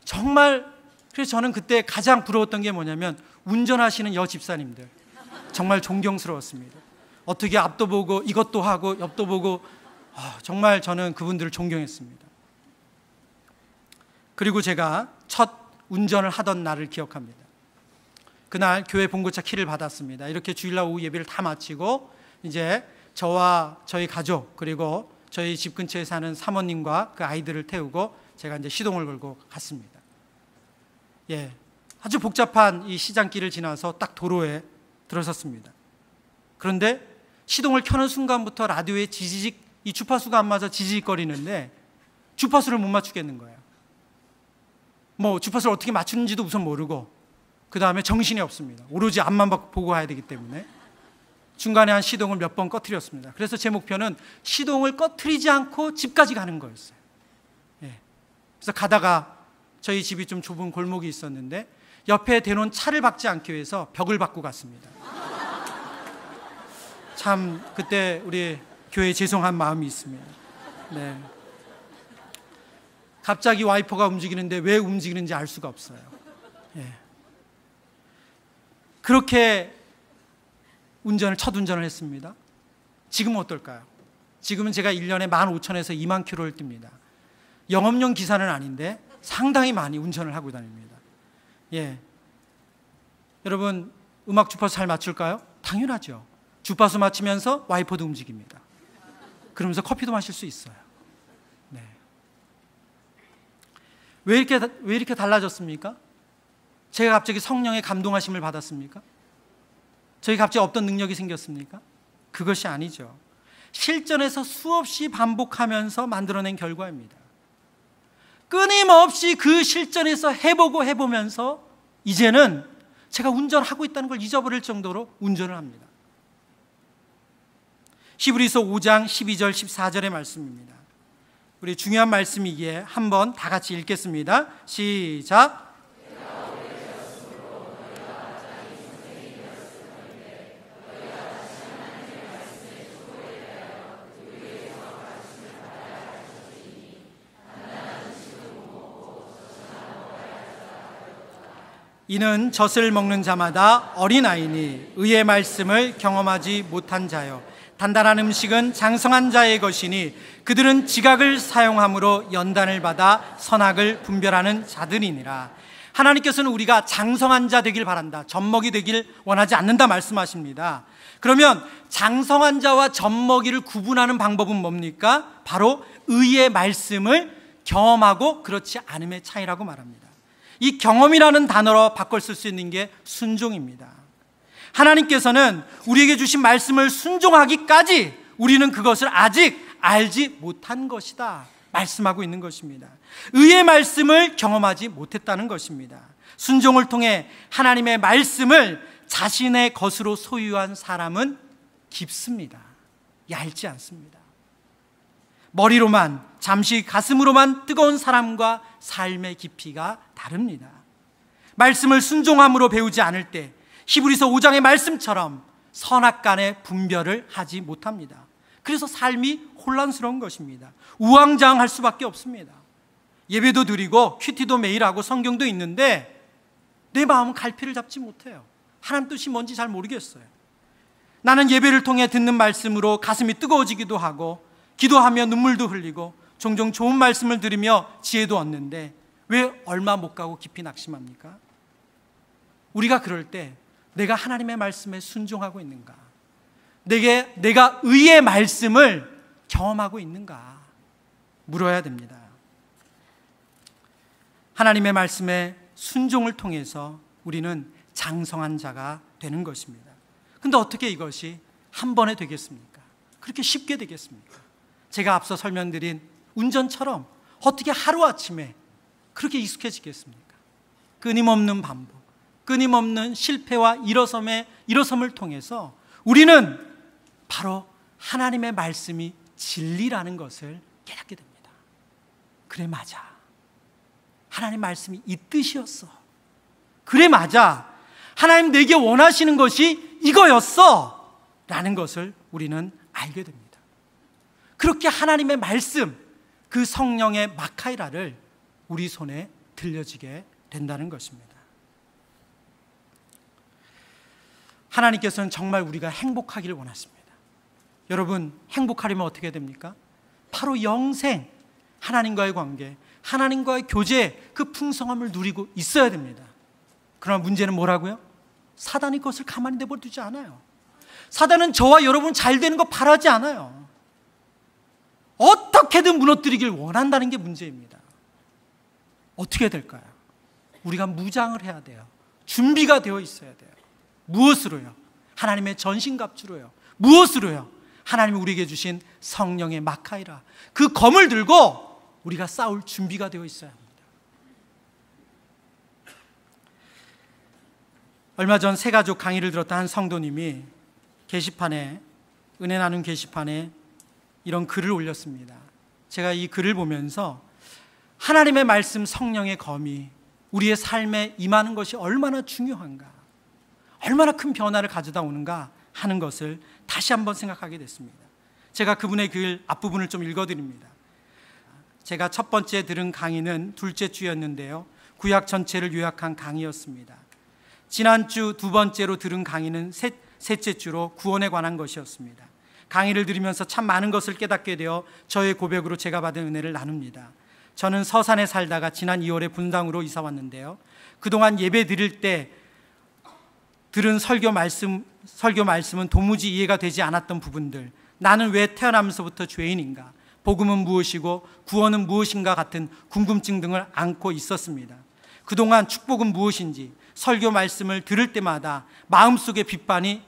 정말, 그래서 저는 그때 가장 부러웠던 게 뭐냐면 운전하시는 여집사님들, 정말 존경스러웠습니다. 어떻게 앞도 보고 이것도 하고 옆도 보고, 정말 저는 그분들을 존경했습니다. 그리고 제가 첫 운전을 하던 날을 기억합니다. 그날 교회 봉고차 키를 받았습니다. 이렇게 주일날 오후 예배를 다 마치고 이제 저와 저희 가족 그리고 저희 집 근처에 사는 사모님과 그 아이들을 태우고 제가 이제 시동을 걸고 갔습니다. 아주 복잡한 이 시장길을 지나서 딱 도로에 들어섰습니다. 그런데 시동을 켜는 순간부터 라디오에 이 주파수가 안 맞아 지지직거리는데 주파수를 못 맞추겠는 거예요. 주파수를 어떻게 맞추는지도 우선 모르고, 그 다음에 정신이 없습니다. 오로지 앞만 보고 가야 되기 때문에 중간에 한 시동을 몇 번 꺼트렸습니다. 그래서 제 목표는 시동을 꺼트리지 않고 집까지 가는 거였어요. 그래서 가다가 저희 집이 좀 좁은 골목이 있었는데 옆에 대놓은 차를 박지 않기 위해서 벽을 박고 갔습니다. 참 그때 우리 교회에 죄송한 마음이 있습니다. 갑자기 와이퍼가 움직이는데 왜 움직이는지 알 수가 없어요. 그렇게 첫 운전을 했습니다. 지금은 어떨까요? 지금은 제가 1년에 15,000에서 2만 킬로를 띱니다. 영업용 기사는 아닌데 상당히 많이 운전을 하고 다닙니다. 여러분, 음악 주파수 잘 맞출까요? 당연하죠. 주파수 맞추면서 와이퍼도 움직입니다. 그러면서 커피도 마실 수 있어요. 왜 이렇게 달라졌습니까? 제가 갑자기 성령의 감동하심을 받았습니까? 저희 갑자기 없던 능력이 생겼습니까? 그것이 아니죠. 실전에서 수없이 반복하면서 만들어낸 결과입니다. 끊임없이 그 실전에서 해보면서 이제는 제가 운전하고 있다는 걸 잊어버릴 정도로 운전을 합니다. 히브리서 5장 12절 14절의 말씀입니다. 우리 중요한 말씀이기에 한번 다 같이 읽겠습니다. 시작. 이는 젖을 먹는 자마다 어린아이니 의의 말씀을 경험하지 못한 자요, 단단한 음식은 장성한 자의 것이니 그들은 지각을 사용함으로 연단을 받아 선악을 분별하는 자들이니라. 하나님께서는 우리가 장성한 자 되길 바란다, 젖먹이 되길 원하지 않는다 말씀하십니다. 그러면 장성한 자와 젖먹이를 구분하는 방법은 뭡니까? 바로 의의 말씀을 경험하고 그렇지 않음의 차이라고 말합니다. 이 경험이라는 단어로 바꿔 쓸 수 있는 게 순종입니다. 하나님께서는 우리에게 주신 말씀을 순종하기까지 우리는 그것을 아직 알지 못한 것이다 말씀하고 있는 것입니다. 의의 말씀을 경험하지 못했다는 것입니다. 순종을 통해 하나님의 말씀을 자신의 것으로 소유한 사람은 깊습니다. 얇지 않습니다. 머리로만, 잠시 가슴으로만 뜨거운 사람과 삶의 깊이가 다릅니다. 말씀을 순종함으로 배우지 않을 때 히브리서 5장의 말씀처럼 선악간의 분별을 하지 못합니다. 그래서 삶이 혼란스러운 것입니다. 우왕좌왕할 수밖에 없습니다. 예배도 드리고 큐티도 매일 하고 성경도 있는데 내 마음은 갈피를 잡지 못해요. 하나님 뜻이 뭔지 잘 모르겠어요. 나는 예배를 통해 듣는 말씀으로 가슴이 뜨거워지기도 하고 기도하며 눈물도 흘리고 종종 좋은 말씀을 들으며 지혜도 얻는데 왜 얼마 못 가고 깊이 낙심합니까? 우리가 그럴 때 내가 하나님의 말씀에 순종하고 있는가? 내가 의의 말씀을 경험하고 있는가? 물어야 됩니다. 하나님의 말씀에 순종을 통해서 우리는 장성한 자가 되는 것입니다. 근데 어떻게 이것이 한 번에 되겠습니까? 그렇게 쉽게 되겠습니까? 제가 앞서 설명드린 운전처럼 어떻게 하루아침에 그렇게 익숙해지겠습니까? 끊임없는 반복, 끊임없는 실패와 일어섬을 통해서 우리는 바로 하나님의 말씀이 진리라는 것을 깨닫게 됩니다. 그래, 맞아. 하나님 말씀이 이 뜻이었어. 그래, 맞아. 하나님 내게 원하시는 것이 이거였어. 라는 것을 우리는 알게 됩니다. 그렇게 하나님의 말씀, 그 성령의 마카이라를 우리 손에 들려지게 된다는 것입니다. 하나님께서는 정말 우리가 행복하기를 원하십니다. 여러분, 행복하려면 어떻게 됩니까? 바로 영생, 하나님과의 관계, 하나님과의 교제, 그 풍성함을 누리고 있어야 됩니다. 그러나 문제는 뭐라고요? 사단이 그것을 가만히 내버려두지 않아요. 사단은 저와 여러분 잘 되는 거 바라지 않아요. 어떻게든 무너뜨리길 원한다는 게 문제입니다. 어떻게 될까요? 우리가 무장을 해야 돼요. 준비가 되어 있어야 돼요. 무엇으로요? 하나님의 전신갑주로요. 무엇으로요? 하나님이 우리에게 주신 성령의 마카이라, 그 검을 들고 우리가 싸울 준비가 되어 있어야 합니다. 얼마 전 새가족 강의를 들었던 한 성도님이 게시판에, 은혜 나눔 게시판에 이런 글을 올렸습니다. 제가 이 글을 보면서 하나님의 말씀, 성령의 검이 우리의 삶에 임하는 것이 얼마나 중요한가, 얼마나 큰 변화를 가져다 오는가 하는 것을 다시 한번 생각하게 됐습니다. 제가 그분의 글 앞부분을 좀 읽어드립니다. 제가 첫 번째 들은 강의는 둘째 주였는데요, 구약 전체를 요약한 강의였습니다. 지난주 두 번째로 들은 강의는 셋째 주로 구원에 관한 것이었습니다. 강의를 들으면서 참 많은 것을 깨닫게 되어 저의 고백으로 제가 받은 은혜를 나눕니다. 저는 서산에 살다가 지난 2월에 분당으로 이사 왔는데요, 그동안 예배 드릴 때 들은 설교 말씀은 도무지 이해가 되지 않았던 부분들, 나는 왜 태어나면서부터 죄인인가, 복음은 무엇이고 구원은 무엇인가 같은 궁금증 등을 안고 있었습니다. 그동안 축복은 무엇인지 설교 말씀을 들을 때마다 마음속의 비판의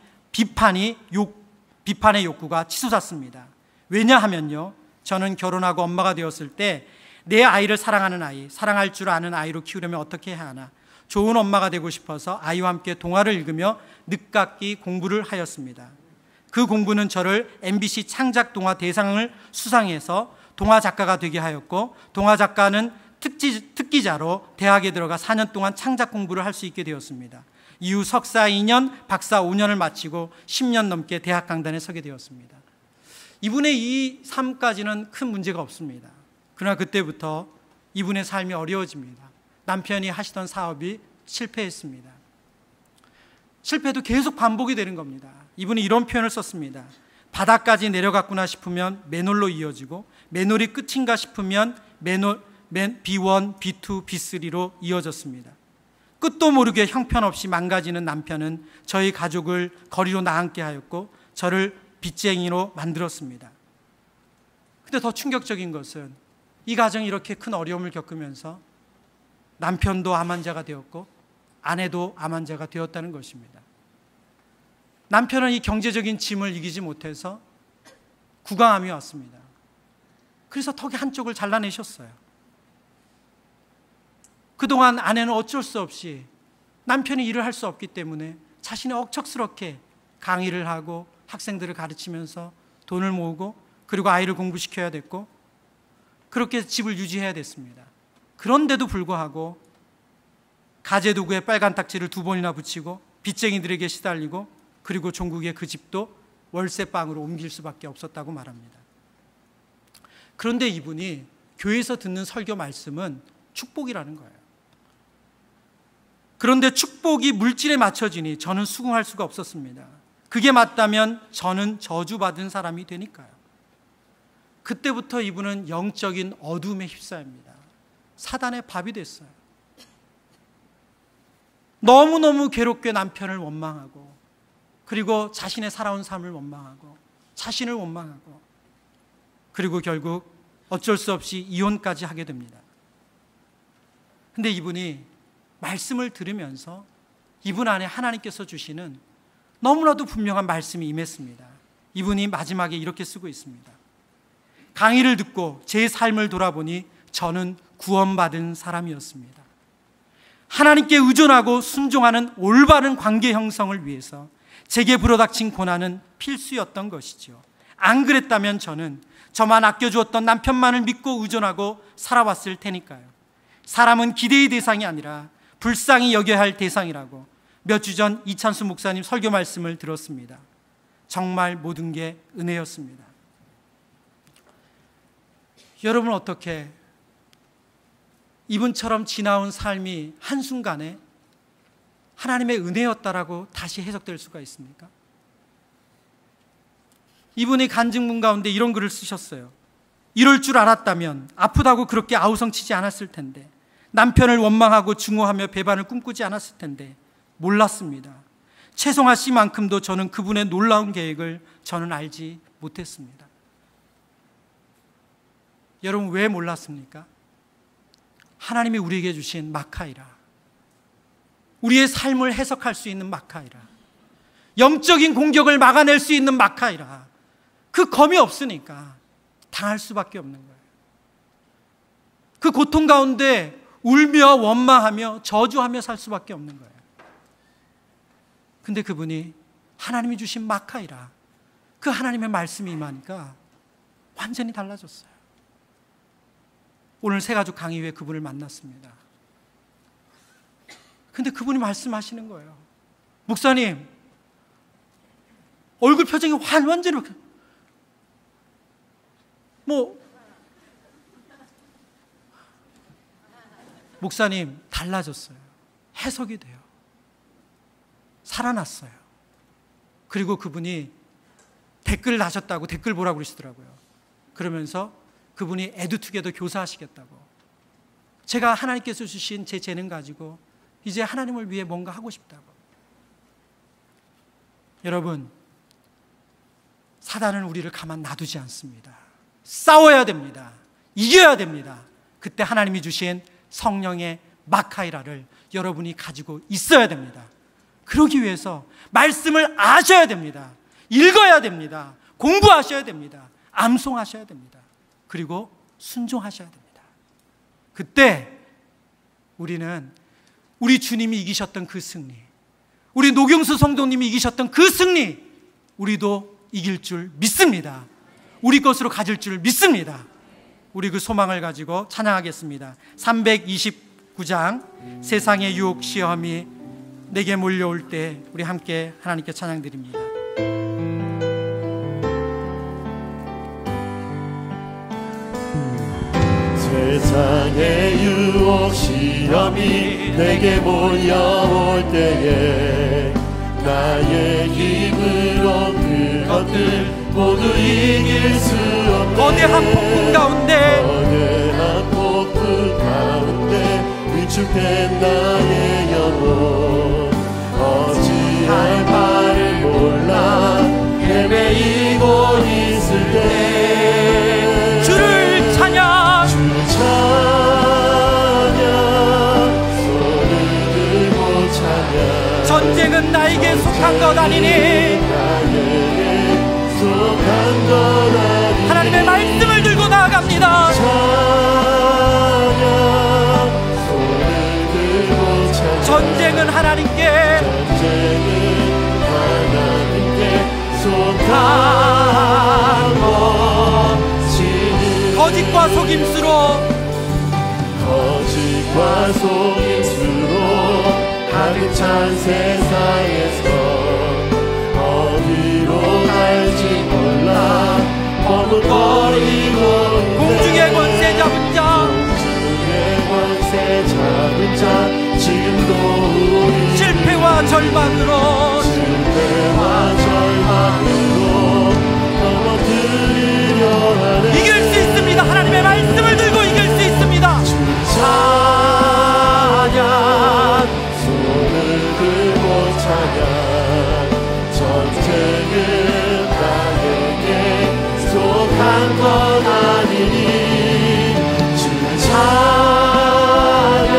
욕구가 치솟았습니다. 왜냐하면요, 저는 결혼하고 엄마가 되었을 때 내 아이를 사랑하는 아이, 사랑할 줄 아는 아이로 키우려면 어떻게 해야 하나, 좋은 엄마가 되고 싶어서 아이와 함께 동화를 읽으며 늦깎이 공부를 하였습니다. 그 공부는 저를 MBC 창작 동화 대상을 수상해서 동화 작가가 되게 하였고, 동화 작가는 특기자로 대학에 들어가 4년 동안 창작 공부를 할 수 있게 되었습니다. 이후 석사 2년, 박사 5년을 마치고 10년 넘게 대학 강단에 서게 되었습니다. 이분의 이 삶까지는 큰 문제가 없습니다. 그러나 그때부터 이분의 삶이 어려워집니다. 남편이 하시던 사업이 실패했습니다. 실패도 계속 반복이 되는 겁니다. 이분이 이런 표현을 썼습니다. 바닥까지 내려갔구나 싶으면 맨홀로 이어지고, 맨홀이 끝인가 싶으면 B1, B2, B3로 이어졌습니다. 끝도 모르게 형편없이 망가지는 남편은 저희 가족을 거리로 나앉게 하였고 저를 빚쟁이로 만들었습니다. 근데 더 충격적인 것은 이 가정이 이렇게 큰 어려움을 겪으면서 남편도 암 환자가 되었고 아내도 암 환자가 되었다는 것입니다. 남편은 이 경제적인 짐을 이기지 못해서 구강암이 왔습니다. 그래서 턱의 한쪽을 잘라내셨어요. 그동안 아내는 어쩔 수 없이 남편이 일을 할 수 없기 때문에 자신이 억척스럽게 강의를 하고 학생들을 가르치면서 돈을 모으고 그리고 아이를 공부시켜야 됐고 그렇게 집을 유지해야 됐습니다. 그런데도 불구하고 가재도구에 빨간 딱지를 2번이나 붙이고 빚쟁이들에게 시달리고 그리고 종국의 그 집도 월세방으로 옮길 수밖에 없었다고 말합니다. 그런데 이분이 교회에서 듣는 설교 말씀은 축복이라는 거예요. 그런데 축복이 물질에 맞춰지니 저는 수긍할 수가 없었습니다. 그게 맞다면 저는 저주받은 사람이 되니까요. 그때부터 이분은 영적인 어둠에 휩싸입니다. 사단의 밥이 됐어요. 너무너무 괴롭게 남편을 원망하고, 그리고 자신의 살아온 삶을 원망하고, 자신을 원망하고, 그리고 결국 어쩔 수 없이 이혼까지 하게 됩니다. 근데 이분이 말씀을 들으면서 이분 안에 하나님께서 주시는 너무나도 분명한 말씀이 임했습니다. 이분이 마지막에 이렇게 쓰고 있습니다. 강의를 듣고 제 삶을 돌아보니 저는 구원받은 사람이었습니다. 하나님께 의존하고 순종하는 올바른 관계 형성을 위해서 제게 불어닥친 고난은 필수였던 것이죠. 안 그랬다면 저는 저만 아껴주었던 남편만을 믿고 의존하고 살아왔을 테니까요. 사람은 기대의 대상이 아니라 불쌍히 여겨야 할 대상이라고 몇 주 전 이찬수 목사님 설교 말씀을 들었습니다. 정말 모든 게 은혜였습니다. 여러분, 어떻게 이분처럼 지나온 삶이 한순간에 하나님의 은혜였다라고 다시 해석될 수가 있습니까? 이분이 간증문 가운데 이런 글을 쓰셨어요. 이럴 줄 알았다면 아프다고 그렇게 아우성치지 않았을 텐데, 남편을 원망하고 증오하며 배반을 꿈꾸지 않았을 텐데 몰랐습니다. 최송아 씨만큼도 저는 그분의 놀라운 계획을 저는 알지 못했습니다. 여러분, 왜 몰랐습니까? 하나님이 우리에게 주신 마카이라, 우리의 삶을 해석할 수 있는 마카이라, 영적인 공격을 막아낼 수 있는 마카이라, 그 검이 없으니까 당할 수밖에 없는 거예요. 그 고통 가운데 울며 원망하며 저주하며 살 수밖에 없는 거예요. 근데 그분이 하나님이 주신 마카이라, 그 하나님의 말씀이 임하니까 완전히 달라졌어요. 오늘 새가족 강의 후에 그분을 만났습니다. 근데 그분이 말씀하시는 거예요. 목사님, 얼굴 표정이 완전히 목사님 달라졌어요. 해석이 돼요. 살아났어요. 그리고 그분이 댓글 다셨다고 댓글 보라고 그러시더라고요. 그러면서 그분이 에듀투게더 교사하시겠다고, 제가 하나님께서 주신 제 재능 가지고 이제 하나님을 위해 뭔가 하고 싶다고. 여러분, 사단은 우리를 가만 놔두지 않습니다. 싸워야 됩니다. 이겨야 됩니다. 그때 하나님이 주신 성령의 마카이라를 여러분이 가지고 있어야 됩니다. 그러기 위해서 말씀을 아셔야 됩니다. 읽어야 됩니다. 공부하셔야 됩니다. 암송하셔야 됩니다. 그리고 순종하셔야 됩니다. 그때 우리는 우리 주님이 이기셨던 그 승리, 우리 노경수 성도님이 이기셨던 그 승리, 우리도 이길 줄 믿습니다. 우리 것으로 가질 줄 믿습니다. 우리 그 소망을 가지고 찬양하겠습니다. 329장 세상의 유혹 시험이 내게 몰려올 때 우리 함께 하나님께 찬양드립니다. 세상의 유혹 시험이 내게 몰려올 때에 나의 힘으로 그것들 모두 이길 수 없네. 거대한 폭풍 가운데, 거대한 폭풍 가운데 위축된 나의 영혼, 어찌할 바를 몰라 헤매이고 있을 때 주를 찬양, 주를 찬양, 손을 들고 찬양. 전쟁은 나에게 속한 것 아니니, 하나님의 말씀을 들고 나아갑니다. 전쟁은 하나님께 속한 것이니, 거짓과 속임수로 가득 찬 세상에서 어디로 갈지 몰라 머뭇거리고 있네. 지금도 우리 실패와 절망으로 넘어뜨리려 하네. 이길 수 있습니다. 하나님의 말씀을 들고 이길 수 있습니다. 찬양 손을 들고 찬양 전쟁은 나에게 속한 건 아니니 주 찬양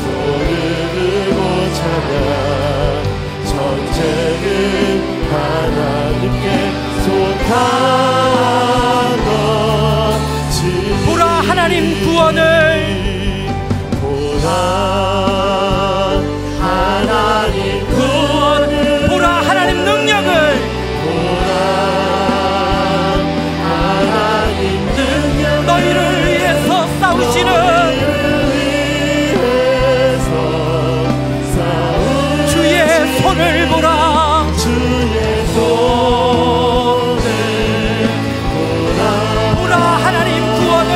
손을 들고 찬양 전쟁은 하나님께 속한 것 보라 하나님 구원을 하나님 구원을 보라 하나님 능력을 하나님 능력 너희를 위해서 싸우시는 주의 손을 보라 주의 손을 보라 하나님 구원을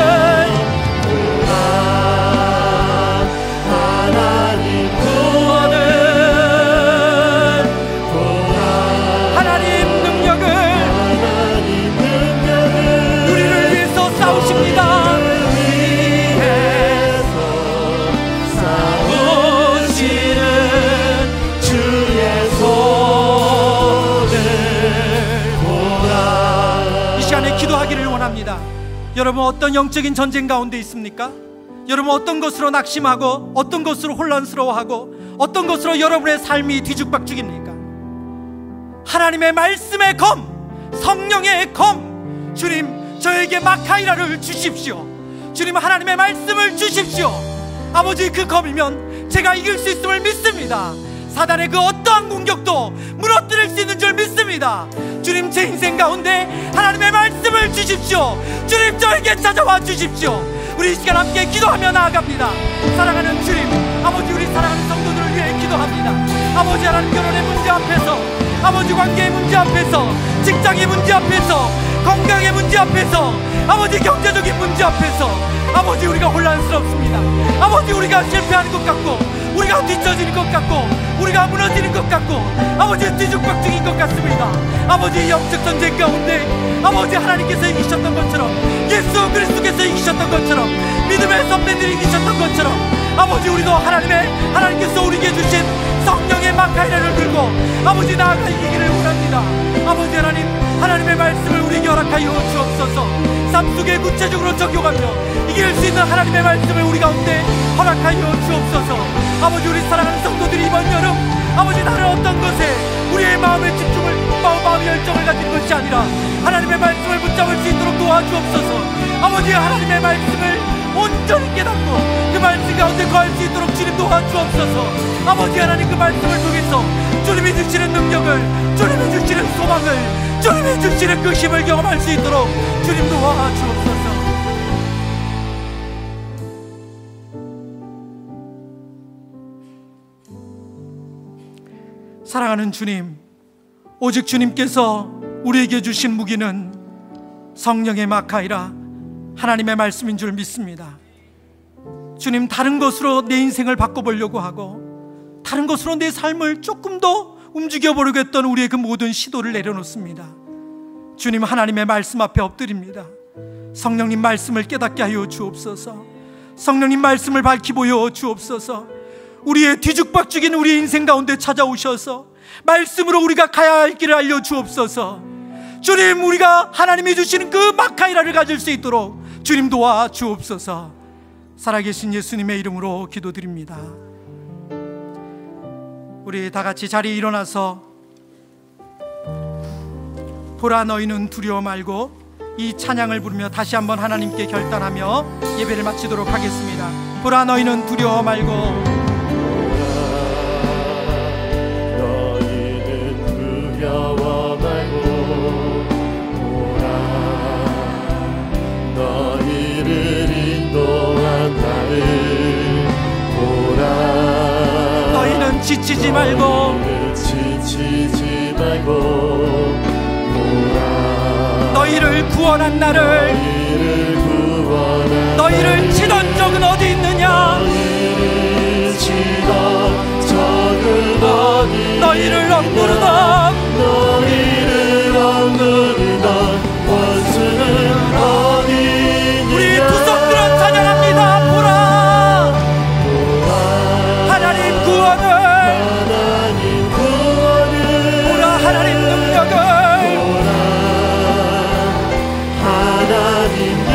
하나님 구원을 하나님 능력을 하나님 능력을 우리를 위해서 싸우십니다. 싸우시는 주의 손을 보라. 이 시간에 기도하기를 원합니다. 여러분 어떤 영적인 전쟁 가운데 있습니까? 여러분 어떤 것으로 낙심하고 어떤 것으로 혼란스러워하고 어떤 것으로 여러분의 삶이 뒤죽박죽입니까? 하나님의 말씀의 검, 성령의 검, 주님 저에게 마카이라를 주십시오. 주님 하나님의 말씀을 주십시오. 아버지 그 검이면 제가 이길 수 있음을 믿습니다. 사단의 그 어떠한 공격도 무너뜨릴 수 있는 줄 믿습니다. 주님 제 인생 가운데 하나님의 말씀을 주십시오. 주님 저에게 찾아와 주십시오. 우리 이 시간 함께 기도하며 나아갑니다. 사랑하는 주님, 아버지 우리 사랑하는 성도들을 위해 기도합니다. 아버지 하나님 결혼의 문제 앞에서, 아버지 관계의 문제 앞에서, 직장의 문제 앞에서, 건강의 문제 앞에서, 아버지 경제적인 문제 앞에서 아버지 우리가 혼란스럽습니다. 아버지 우리가 실패하는 것 같고 우리가 뒤처지는 것 같고 우리가 무너지는 것 같고 아버지 뒤죽박죽인 것 같습니다. 아버지 영적 전쟁 가운데 아버지 하나님께서 이기셨던 것처럼 예수 그리스도께서 이기셨던 것처럼 믿음의 선배들이 이기셨던 것처럼 아버지 우리도 하나님께서 우리에게 주신 성령의 마카이라를 들고 아버지 나아가 이기기를 원합니다. 아버지 하나님의 말씀을 우리에게 허락하여 주옵소서. 삶 속에 구체적으로 적용하며 이길 수 있는 하나님의 말씀을 우리 가운데 허락하여 주옵소서. 아버지 우리 사랑하는 성도들이 이번 여름 아버지 다른 어떤 것에 우리의 마음의 열정을 가진 것이 아니라 하나님의 말씀을 붙잡을 수 있도록 도와주옵소서. 아버지 하나님의 말씀을 온전히 깨닫고 그 말씀 가운데 거할 수 있도록 주님 도와주옵소서. 아버지 하나님 그 말씀을 통해서 주님이 주시는 능력을, 주님이 주시는 소망을, 주님이 주시는 그 힘을 경험할 수 있도록 주님 도와주옵소서. 사랑하는 주님, 오직 주님께서 우리에게 주신 무기는 성령의 마카이라 하나님의 말씀인 줄 믿습니다. 주님, 다른 것으로 내 인생을 바꿔보려고 하고 다른 것으로 내 삶을 조금 더 움직여보려고 했던 우리의 그 모든 시도를 내려놓습니다. 주님, 하나님의 말씀 앞에 엎드립니다. 성령님 말씀을 깨닫게 하여 주옵소서. 성령님 말씀을 밝히 보여 주옵소서. 우리의 뒤죽박죽인 우리의 인생 가운데 찾아오셔서 말씀으로 우리가 가야 할 길을 알려 주옵소서. 주님, 우리가 하나님이 주시는 그 마카이라를 가질 수 있도록 주님 도와 주옵소서. 살아계신 예수님의 이름으로 기도드립니다. 우리 다 같이 자리에 일어나서 보라 너희는 두려워 말고 이 찬양을 부르며 다시 한번 하나님께 결단하며 예배를 마치도록 하겠습니다. 보라 너희는 두려워 말고 너희는 두려워 말고 보라 너희를 인도한 나를 보라 너희는 지치지 말고 지치지 말고 너희를 구원한 나를 너희를 치던 적은 어디 있느냐? 너희를 치던 주님